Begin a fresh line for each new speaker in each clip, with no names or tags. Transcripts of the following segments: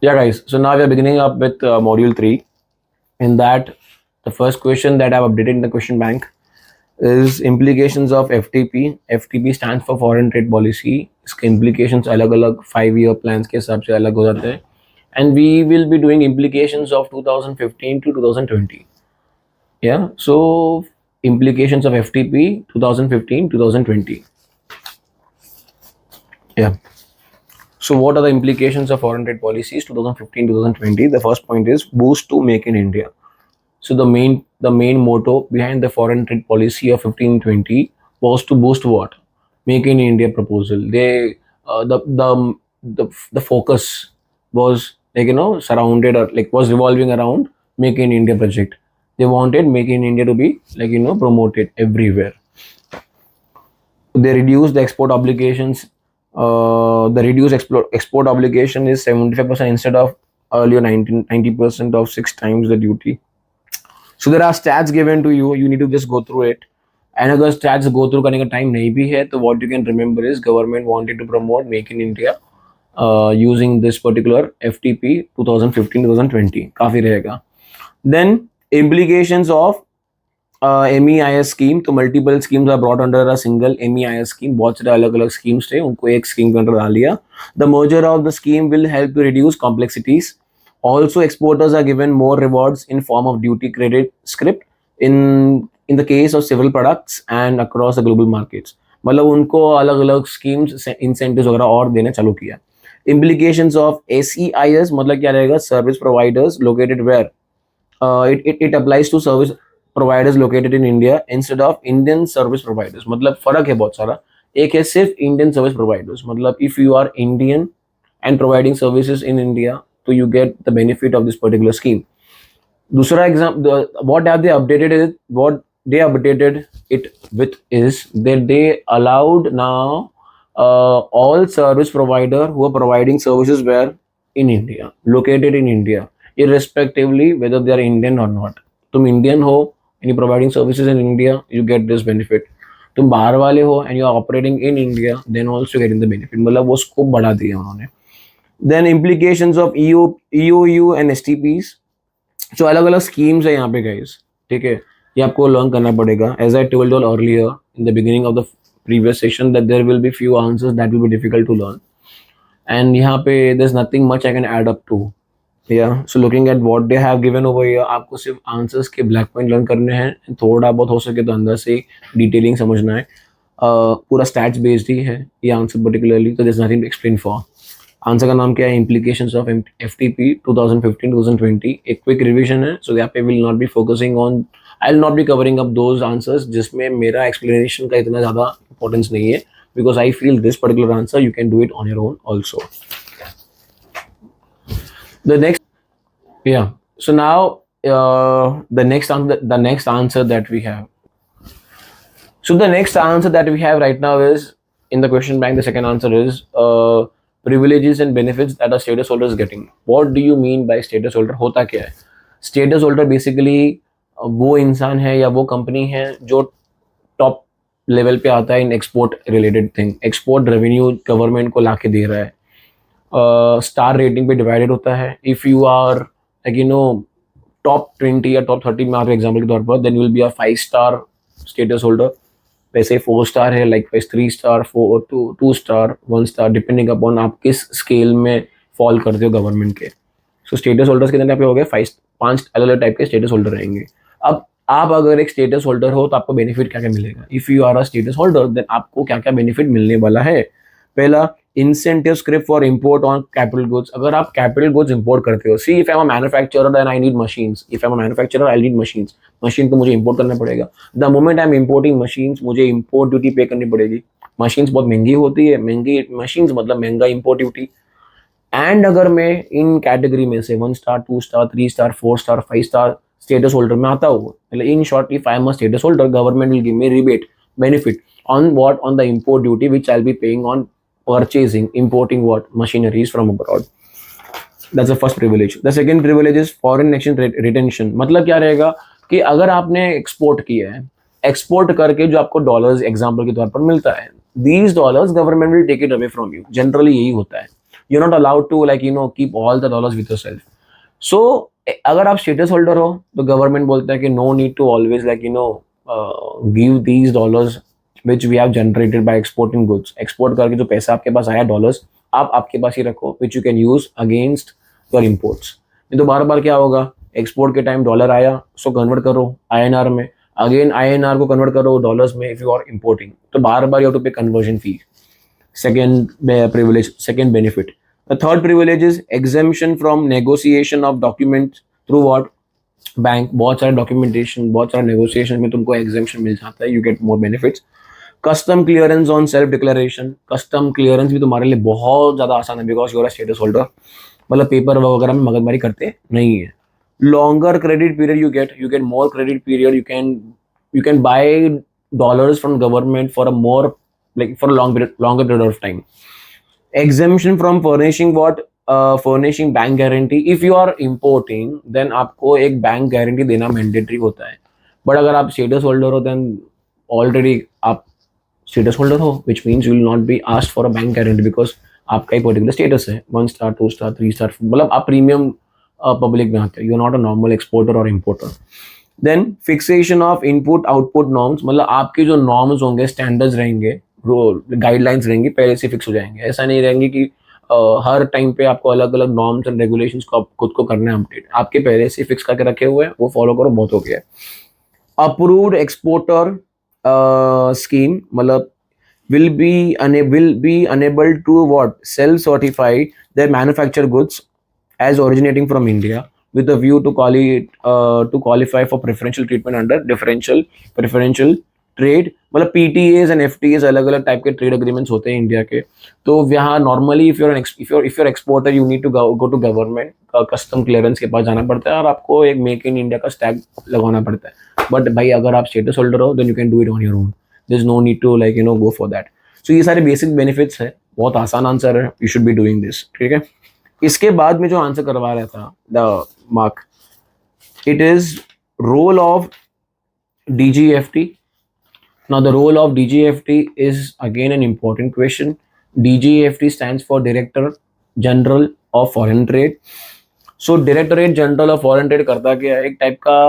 Yeah, guys. So now we are beginning up with module 3. In that, the first question that I've updated in the question bank is implications of FTP. FTP stands for Foreign Trade Policy. इसके implications अलग-अलग 5 year plans के हिसाब से अलग हो जाते हैं. And we will be doing implications of 2015 to 2020. Yeah. So implications of FTP 2015 2020. Yeah. So what are the implications of foreign trade policies 2015-2020? The first point is boost to make in India. So the main motto behind the foreign trade policy of 1520 was to boost what? Make in India proposal. They the focus was surrounded or was revolving around Make in India project. They wanted Make in India to be promoted everywhere. They reduced the export obligations. The reduced export obligation is 75% instead of earlier 90% of 6 times the duty. So there are stats given to you. You need to just go through it. And अगर stats go through करने का time नहीं भी है, तो what you can remember is government wanted to promote Make in India using this particular FTP 2015-2020. काफी रहेगा. Then implications of MEIS scheme. तो multiple schemes are brought under a single MEIS scheme. बहुत सारे अलग अलग स्कीम्स थे, उनको एक स्कीम के अंडर डाल लिया. The merger of the scheme will help to reduce complexities. Also, exporters are given more rewards in form of duty credit script in the case of civil products and across the global markets. मतलब उनको अलग अलग schemes incentives वगैरह और देना चालू किया. Implications of SEIS मतलब क्या रहेगा? Service providers located where. It applies to service providers located in India instead of Indian service providers. मतलब फर्क है बहुत सारा. एक है सिर्फ Indian service providers. मतलब if you are Indian and providing services in India, so you get the benefit of this particular scheme. दूसरा example, what have they updated it? What they updated it with is that they allowed now all service provider who are providing services where in India, located in India, irrespectively whether they are Indian or not. तुम Indian हो and you're providing services in India, you get this benefit. तुम बाहर वाले हो and you are operating in India, then also getting the benefit. मतलब वो scope बढ़ा दिया उन्होंने. Then implications of EOU and STPs. So अलग अलग schemes है यहाँ पे guys. ठीक है, ये आपको learn करना पड़ेगा. As I told you all earlier in the beginning of the previous session that there will be few answers that will be difficult to learn. And यहाँ पे there's nothing much I can add up to. Yeah. So looking at what they have given over here, आपको सिर्फ answers के black point learn करने हैं. थोड़ा बहुत हो सके तो अंदर से detailing समझना है. पूरा stats based ही है ये answer particularly, so there's nothing to explain for. Answer का नाम क्या है? Implications of FTP 2015-2020. एक क्विक रिविजन है, सो यहाँ पे will not be focusing on, I will not be covering up those answers जिसमें मेरा एक्सप्लेनेशन का इतना ज़्यादा इंपॉर्टेंस नहीं है, because I feel this particular answer you can do it on your own also. The next, yeah. So now the next answer that we have. So the next answer that we have right now is in the question bank. The second answer is privileges and benefits that a status holder is getting. What do you mean by status holder? होता क्या है? Status holder basically वो इंसान है या वो company है जो टॉप लेवल पे आता है in export related thing. Export revenue government को लाके दे रहा है. स्टार रेटिंग पे डिवाइडेड होता है. इफ यू आर टॉप 20 या टॉप 30 में आप एग्जाम्पल के तौर पर, then will be a 5 star status holder. वैसे 4 स्टार है, like 3 star, 2 star, 1 star, depending upon आप किस स्केल में फॉल करते हो गवर्नमेंट के. सो स्टेटस होल्डर्स के अंदर पे हो गए 5 अलग अलग टाइप के स्टेटस होल्डर रहेंगे. अब आप अगर एक स्टेटस होल्डर हो तो आपको बेनिफिट क्या क्या मिलेगा? If you are a status holder then आपको क्या क्या बेनिफिट मिलने वाला है? पहला, incentive script for import on capital goods. अगर आप कैपिटल गुड्स इंपोर्ट करते हो, see if I am a manufacturer and I need machines, if I am a manufacturer I need machines, machine तो मुझे इंपोर्ट करना पड़ेगा. The moment I am importing machines, मुझे import duty pay करनी पड़ेगी. Machines बहुत महंगी होती है, महंगी मशीन्स मतलब महंगा इंपोर्ट ड्यूटी. एंड अगर मैं इन कैटेगरी में से 1 star, 2 star, 3 star, 4 star, 5 star status holder में आता हूँ, मतलब in short if I am a status holder, government will give me rebate benefit on what? On the import duty which I'll be paying on purchasing, importing what? Machineries from abroad. That's the first privilege. The second privilege is foreign exchange retention. मतलब क्या रहेगा कि अगर आपने export किया है, export करके जो आपको डॉलर्स एग्जांपल के तौर पर मिलता है, these dollars government will take it away from you. Generally यही होता है. you're not allowed to like keep all the dollars with yourself. So अगर आप स्टेटस होल्डर हो तो गवर्नमेंट बोलता है कि no need to always like give these dollars which we have generated by exporting goods. Export करके जो पैसा आपके पास आया डॉलर्स, आप आपके पास ही रखो which you can use against your imports. नहीं तो बार बार क्या होगा, एक्सपोर्ट के टाइम डॉलर आया सो कन्वर्ट करो आईएनआर में, अगेन आईएनआर को कन्वर्ट करो डॉलर्स में इफ यू आर इम्पोर्टिंग, तो बार बार यू हैव टू पे conversion fee. Second privilege, second benefit. The third privilege is exemption from negotiation of documents through what? Bank. बहुत सारे documentation, बहुत सारे नेगोशिएशन में तुमको एग्जेम्पशन मिल जाता है, you get more benefits. Custom clearance on self declaration. Custom clearance भी तुम्हारे लिए बहुत ज़्यादा आसान है because you're a status holder. मतलब पेपर वगैरह में मगजमारी करते नहीं है. Longer credit period you get more credit period. You can buy dollars from government for a more like for a longer period of time. Exemption from furnishing what? Furnishing bank guarantee. If you are importing then आपको एक bank guarantee देना mandatory होता है. But अगर आप status holder हो then already आप status holder हो, which means you will not be asked for a bank guarantee because आपका ही पर्टिकुलर स्टेटस है 1 स्टार 2 स्टार 3 स्टार, मतलब आप प्रीमियम पब्लिक में आते हो, you are not a normal exporter और importer. Then fixation of input output norms. मतलब आपके जो नॉर्म्स होंगे, स्टैंडर्ड्स रहेंगे, गाइडलाइंस रहेंगी, पहले से फिक्स हो जाएंगे. ऐसा नहीं रहेंगे कि हर टाइम पे आपको अलग अलग नॉर्म्स एंड रेगुलेशंस को खुद को करना है अपडेट. आपके पहले से फिक्स करके रखे हुए हैं, वो फॉलो करो, बहुत हो गया. अप्रूव्ड एक्सपोर्टर स्कीम, मतलब will be unable to what? Self certify their manufactured goods as originating from India with a view to qualify for preferential treatment under preferential trade. मतलब PTAs and FTAs अलग अलग type के trade agreements होते हैं India के. तो यहाँ normally if you're exporter you need to go to government custom clearance के पास जाना पड़ता है और आपको एक मेक इन इंडिया का स्टैग लगवाना पड़ता है. बट भाई अगर आप स्टेटस होल्डर हो then you can do it on your own. There's no need to like go for that. So ये सारे बेसिक बेनिफिट्स है. बहुत आसान आंसर है, you should be doing this. ठीक है. इसके बाद में जो आंसर करवा रहा था the mark, it is role of DGFT. Now the role of DGFT is again an important question. DGFT stands for Director General of Foreign Trade. So Directorate General of Foreign Trade करता क्या है? एक type का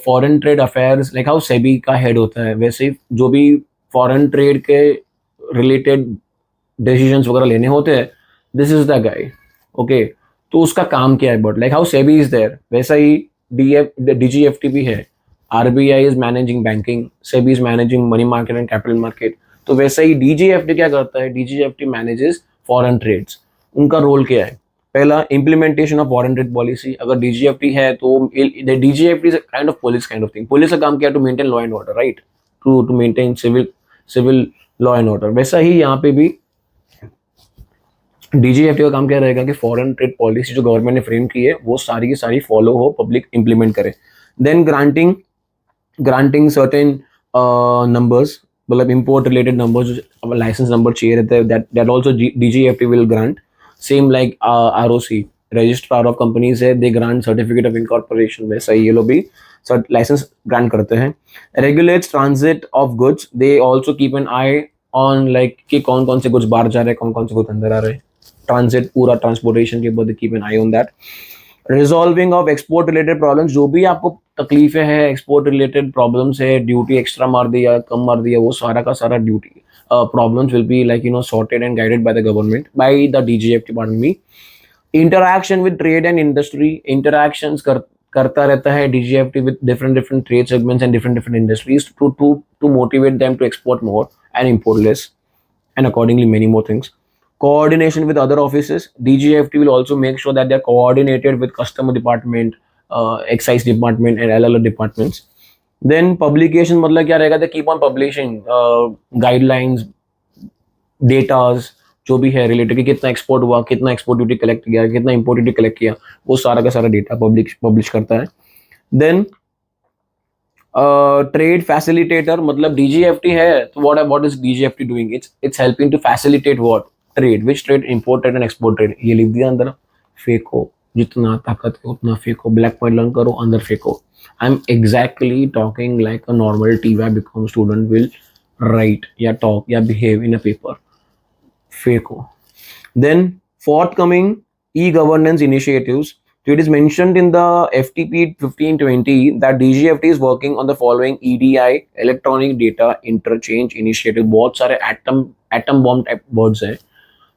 foreign trade affairs, like how SEBI का head होता है, वैसे जो भी फॉरेन ट्रेड के रिलेटेड डिसीजंस वगैरह लेने होते हैं, this is the guy. Okay, तो उसका काम क्या है? But like how SEBI is there, वैसा ही DGFT भी है. RBI is managing banking, SEBI is managing money market and capital market. तो वैसा ही DGFT क्या करता है? DGFT manages foreign trades. उनका रोल क्या है? पहला, implementation of foreign trade policy. अगर DGFT है तो DGFT is kind of police kind of thing. Police का काम क्या है? To maintain law and order, right, to maintain civil law and order. वैसा ही यहाँ पे भी DGFT का काम क्या रहेगा कि फॉरेन ट्रेड पॉलिसी जो गवर्नमेंट ने फ्रेम की है वो सारी की सारी फॉलो हो, पब्लिक इंप्लीमेंट करे. देन ग्रांटिंग सर्टेन नंबर्स, मतलब import related numbers, licence number चाहिए रहता है, that also DGFT will grant. Same like ROC, registrar of companies है, they grant certificate of incorporation. वैसा ही ये लोग भी लाइसेंस ग्रांट करते हैं. Regulates transit of goods, they also keep an I on like कि कौन कौन से गुड्स बाहर जा रहे हैं, कौन कौन से गुड्स अंदर आ रहे हैं. ट्रांजिट पूरा ट्रांसपोर्टेशन के ऊपर they keep an I on that. Resolving of export related problems, जो भी आपको तकलीफें हैं, एक्सपोर्ट रिलेटेड प्रॉब्लम्स है, ड्यूटी एक्स्ट्रा मार दिया, कम मार दिया, वो सारा का सारा duty problems will be like sorted and guided by the government, by the DGFT, pardon me. Interaction with trade and industry, interactions करता रहता है DGFT with different trade segments and different industries to motivate them to export more and import less, and accordingly many more things. Coordination with other offices, DGFT will also make sure that they are coordinated with customer department, excise department and LLR departments. Then publication, मतलब क्या रहेगा? Keep on publishing guidelines, datas जो भी है related कि कितना export हुआ, कितना एक्सपोर्ट ड्यूटी कलेक्ट किया, कितना इम्पोर्ट ड्यूटी कलेक्ट किया, वो सारा का सारा डेटा पब्लिश करता है. देन ट्रेड फैसिलिटेटर, मतलब DGFT है तो what is DGFT doing? It's helping to facilitate what? Trade. Which trade? Import trade and export trade. ये लिख दिया अंदर, फेंको, जितना ताकत है उतना फेंको, ब्लैक पॉइंट लर्न करो, अंदर फेंको. I'm exactly talking like a normal TY.com student will write या talk या behave in a paper. फेंको. Then forthcoming e-governance initiatives. So it is mentioned in the FTP 1520 that DGFT is working on the following EDI, electronic data interchange initiative. बहुत सारे atom bomb type words है,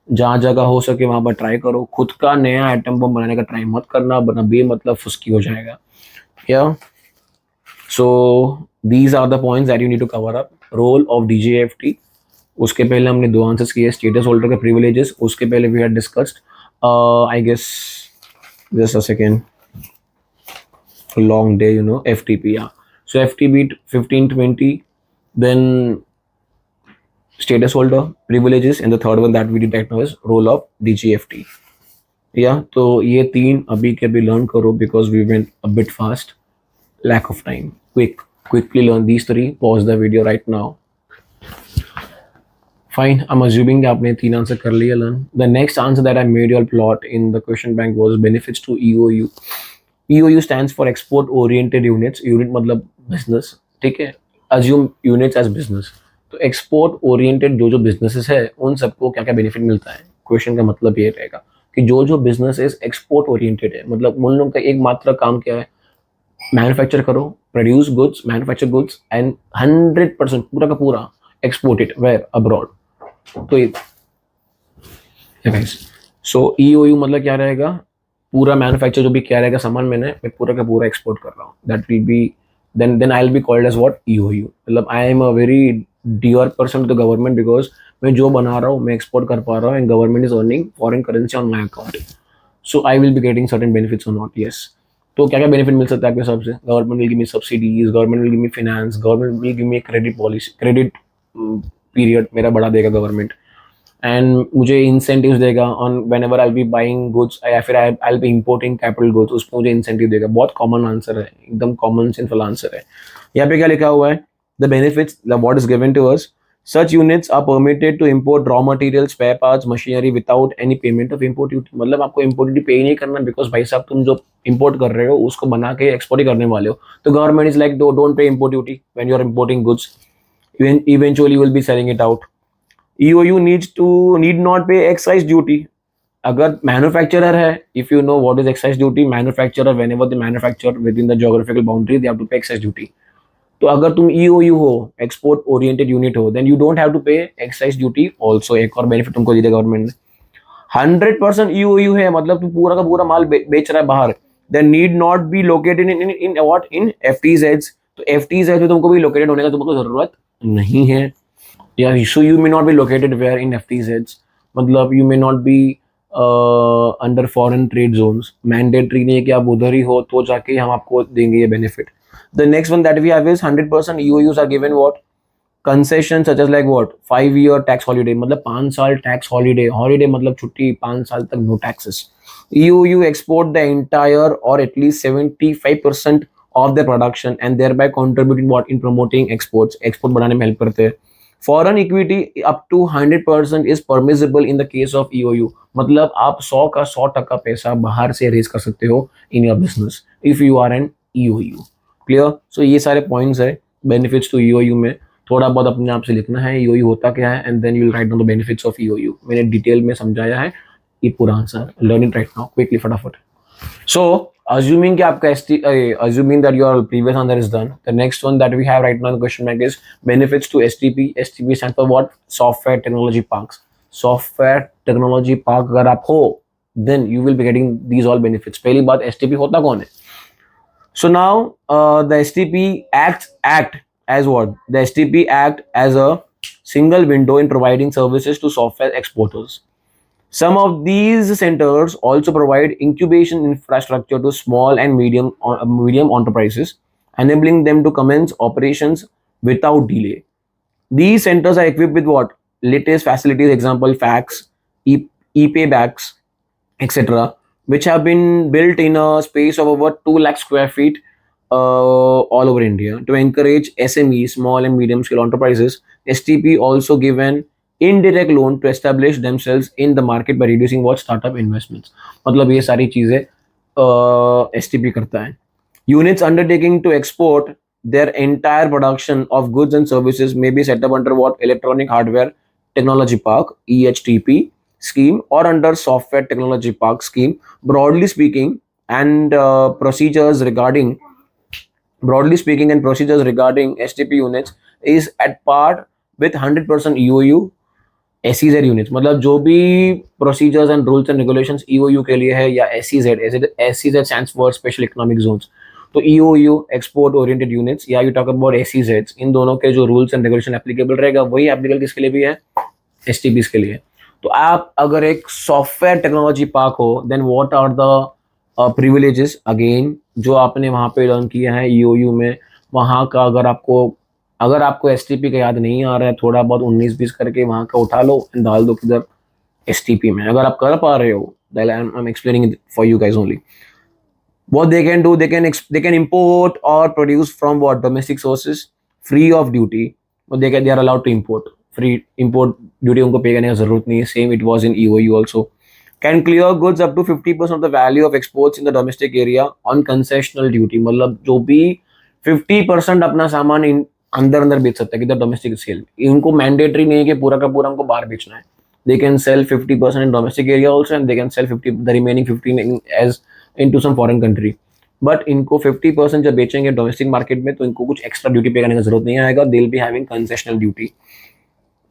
जहाँ जगह हो सके वहां पर ट्राई करो, खुद का नया एटम बम बनाने का ट्राई मत करना, वरना बेमतलब फुस्की हो जाएगा. Yeah so these are the points that you need to cover up. Role of DGFT. उसके पहले हमने दो आंसर्स किए, स्टेटस होल्डर के प्रिविलेजेस. उसके पहले we had discussed, I guess just a second, long day, FTP. Yeah, so FTP 1520, then status holder privileges, and the third one that we did right now is role of DGFT. Yeah, तो ये तीन अभी के अभी learn करो because we went a bit fast, lack of time. Quickly learn these three. Pause the video right now. Fine, I'm assuming that आपने तीन answer कर लिया learn. The next answer that I made you all plot in the question bank was benefits to EOU. EOU stands for export oriented units. Unit मतलब business, ठीक है. Assume units as business. तो export oriented जो जो businesses है उन सबको क्या क्या बेनिफिट मिलता है. क्वेश्चन का मतलब ये रहेगा कि जो जो बिजनेसेस एक्सपोर्ट ओरिएंटेड है, मतलब उन लोगों का एक मात्र काम क्या है, मैन्युफैक्चर करो, produce goods, manufacture goods and 100% पूरा का पूरा एक्सपोर्ट इट वेयर अब्रॉड. तो ये गाइस, सो EOU मतलब क्या रहेगा, पूरा मैन्युफैक्चर जो भी क्या रहेगा सामान मैं पूरा का पूरा एक्सपोर्ट कर रहा हूँ. That will be then I'll be called as what, EOU. मतलब I am a very dear person to the government because मैं जो बना रहा हूँ मैं एक्सपोर्ट कर पा रहा हूँ and government is earning foreign currency on my account. So I will be getting certain benefits or not. Yes. तो क्या क्या बेनिफिट मिल सकता है आपके हिसाब से? Government will give me subsidies, government will give me finance, government will give me credit policy, credit period मेरा बढ़ा देगा गवर्नमेंट, एंड मुझे इंसेंटिव्स देगा on when ever I B buying goods या फिर आई बी इम्पोर्टिंग कैपिटल गुड्स, उस पर मुझे इंसेंटिव देगा. बहुत कॉमन आंसर है, एकदम कॉमन सिंपल आंसर है. यहाँ पे क्या लिखा हुआ है, the benefits what is given to us, such units are permitted to import raw material, spare parts, machinery without any payment of import duty. मतलब आपको इम्पोर्ट ड्यूटी पे ही नहीं करना, बिकॉज भाई साहब तुम जो इम्पोर्ट कर रहे हो उसको बना के एक्सपोर्ट ही करने वाले हो. तो government is like don't pay import duty when you are importing goods, eventually you will be selling it out. EOU need not pay excise duty. अगर मैन्युफैक्चरर है, if you know what is excise duty, manufacturer whenever they manufacture within the geographical boundary they have to pay excise duty. तो अगर तुम EOU हो, export oriented unit हो, then you don't have to pay excise duty also. एक और benefit तुमको दिया government ने. 100% EOU है, मतलब तुम पूरा का पूरा माल बेच रहा है बाहर, then need not be located in what, in FTZs. तो FTZ में तुमको भी लोकेटेड होने का तुमको जरूरत नहीं है. Yeah, so you may not be located where in FTZs. मतलब you may not be under foreign trade zones. Mandatory नहीं है कि आप उधर ही हो तो जाके हम आपको देंगे ये benefit. The next one that we have is 100% EOUs are given what? Concessions such as like what? 5-year tax holiday. मतलब 5 साल tax holiday. Holiday मतलब छुट्टी, 5 साल तक no taxes. EOU export the entire or at least 75% of their production and thereby contributing what in promoting exports. Export बढ़ाने में help करते हैं. Foreign equity up to 100% is permissible in the case of EOU. मतलब आप 100 का 100% पैसा बाहर से रेज कर सकते हो in your business if you are an EOU. Clear? सो ये सारे पॉइंट्स है बेनिफिट्स टू EOU में. थोड़ा बहुत अपने आप से लिखना है EOU होता क्या है, and then you will write down the benefits of EOU. मैंने डिटेल में समझाया है ये पूरा answer. Learn it right now quickly, फटाफट. So assuming कि आपका assuming that your previous answer is done, the next one that we have right now in the question bank is benefits to STP. STP stands for what? Software Technology Parks. Software Technology Park अगर आप हो, then you will be getting these all benefits. पहली बात, STP होता कौन है? So now the STP act as what? The STP act as a single window in providing services to software exporters. Some of these centers also provide incubation infrastructure to small and medium enterprises, enabling them to commence operations without delay. These centers are equipped with what? Latest facilities, example fax, e-paybacks, etc., which have been built in a space of over 2 lakh square feet all over India to encourage SMEs, small and medium scale enterprises. STP also given indirect loan to establish themselves in the market by reducing what? Startup investments. मतलब ये सारी चीजें STP करता है. Units undertaking to export their entire production of goods and services may be set up under what? Electronic Hardware Technology Park, EHTP, scheme or under Software Technology Park scheme. Broadly speaking, and procedures regarding STP units is at par with 100% EOU SEZ units. मतलब जो भी procedures and rules and regulations EOU के लिए है या SEZ stands for special economic zones. तो EOU export oriented units या you talk about SEZ, इन दोनों के जो रूल्स एंड रेगुलेशन एप्लीकेबल रहेगा वही एप्लीकेबल किसके लिए भी है, STPs के लिए. तो आप अगर एक सॉफ्टवेयर टेक्नोलॉजी पार्क हो, then what are the privileges again जो आपने वहाँ पे लर्न किया है EOU में. वहाँ का अगर आपको STP का याद नहीं आ रहा है, थोड़ा बहुत 19-20 करके वहाँ का उठा लो एंड डाल दो किधर, STP में. अगर आप कर पा रहे हो, I'm explaining it for you guys only. What they can do, they can import or produce from what, domestic sources free of duty. But they are allowed to import. Free import duty उनको पे करने का जरूरत नहीं है. Same it was in EOU also. Can clear goods up to 50% of the value of exports in the domestic area on concessional duty. मतलब जो भी 50% अपना सामान अंदर बेच सकता है किधर, डोमेस्टिक सेल. इनको मैंडेटरी नहीं है कि पूरा का पूरा हमको बाहर बेचना है. They can sell 50% in domestic area also and they can sell the remaining 15 as into some foreign country. But इनको 50% जब बेचेंगे डोमेस्टिक मार्केट में तो इनको कुछ एक्स्ट्रा ड्यूटी पे करने का जरूरत नहीं आएगा. They will be having concessional duty.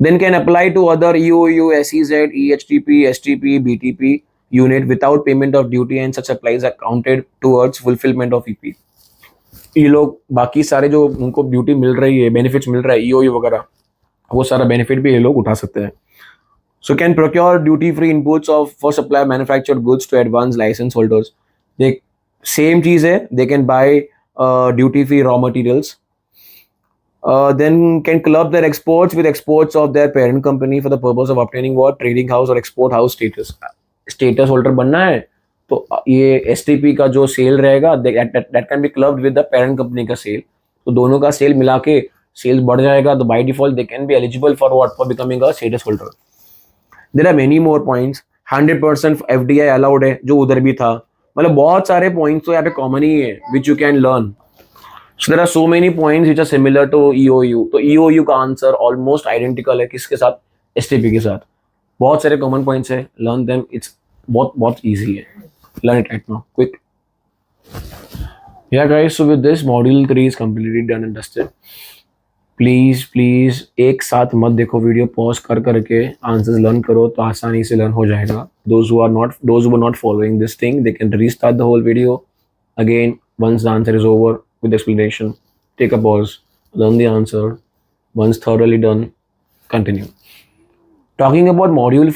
Then can apply to other EOU, SEZ, EHTP, STP, BTP unit without payment of duty and such supplies are counted towards fulfillment of EP. ये लोग बाकी सारे जो उनको ड्यूटी मिल रही है, benefits मिल रहा है EOU वगैरह, वो सारा बेनिफिट भी ये लोग उठा सकते हैं. So can procure duty-free inputs for supply manufactured goods to advanced license holders. They same चीज है, they can buy duty-free raw materials. Then can club their exports with exports of their parent company for the purpose of obtaining what, trading house or export house status. Status holder बनना है तो ये STP का जो cell रहेगा that can be clubbed with the parent company का cell. तो दोनों का सेल मिला के सेल्स बढ़ जाएगा तो by default they can be eligible for what, for becoming a status holder. There are many more points. 100% FDI allowed है जो उधर भी था. मतलब बहुत सारे points तो यहाँ पे common ही है which you can learn. So there are so many points which are similar to EOU. तो EOU का आंसर almost identical है किसके साथ, STP के साथ. बहुत सारे common points है, learn them. It's बहुत easy है. Learn it right now, quick. Yeah guys, so with this module 3 is completely done and dusted. Please एक साथ मत देखो वीडियो, पॉज करके आंसर्स लर्न करो तो आसानी से लर्न हो जाएगा. those who were not following this thing, they can restart the whole video again once the answer is over with explanation. Take a pause, learn the answer. Once thoroughly done, continue. Talking about module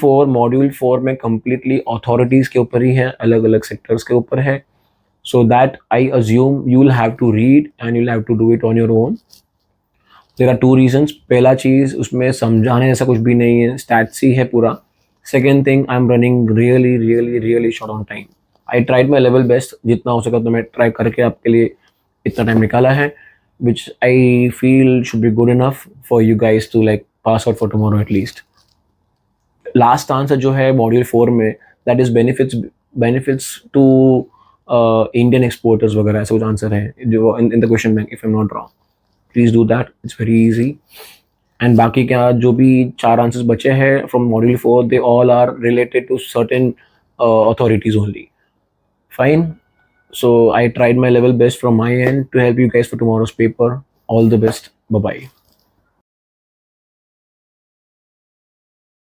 4 में completely authorities के ऊपर ही है, अलग अलग sectors के ऊपर है. So that I assume you will have to read and you'll have to do it on your own. There are two reasons. पहला चीज़ उसमें समझाने जैसा कुछ भी नहीं है, स्टैट्स ही है पूरा. Second thing, I am running really short on time. I tried my level best, जितना हो सका तो मैं ट्राई करके आपके लिए इतना टाइम निकाला है, which I feel should be good enough for you guys to like pass out for tomorrow at least. Last answer जो है मॉड्यूल 4 में, that is benefits to Indian exporters वगैरह, ऐसा कुछ आंसर है जो in the question bank, if I am not wrong. Please do that, it's very easy. And बाकी क्या जो भी 4 आंसर्स बचे हैं from module 4, they all are related to certain authorities only. Fine. So I tried my level best from my end to help you guys for tomorrow's paper. All the best. Bye bye.